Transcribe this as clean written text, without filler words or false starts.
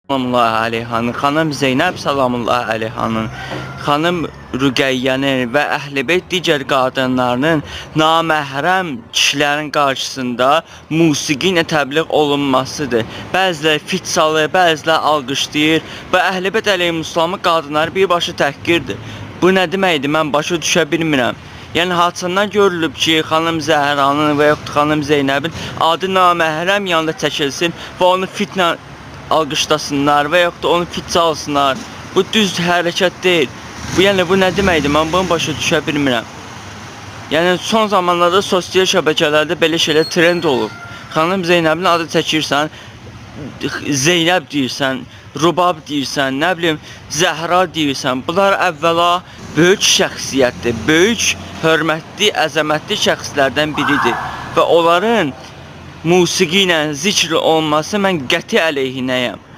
Salamullah Aleyhanın, xanım Zeynəb Salamullah Aleyhanın, xanım Rüqəyyənin və Əhl-i-Beyt digər qadınlarının naməhrəm kişilərin qarşısında musiqi ilə təbliğ olunmasıdır. Bəziləri fit salır, bəziləri alqışlayır və Əhl-i-Beyt əleyhissalamın qadınları birbaşa təhqirdir. Bu nə deməkdir? Mən başa düşə bilmirəm. Yəni hadisədən görülüb ki, xanım Zəhranın və yaxud xanım Zeynəbin adı naməhrəm yanında çəkilsin və onu fitlə alqışlasınlar və yaxud da onu fit çalsınlar. Bu düz hərəkət deyil. Bu nə deməkdir? Mən bunu başa düşə bilmirəm. Yəni son zamanlarda sosial şəbəkələrdə belə şeylər trend olub. Xanım Zeynəbin adı çəkirsən, Zeynəb deyirsən, Rubab deyirsən, nə bilim, Zəhra deyirsən. Bunlar əvvəla böyük şəxsiyyətdir, böyük, hörmətli, əzəmətli şəxslərdən biridir və onların musiqi ilə zikr olması mən qəti əleyhinəyəm.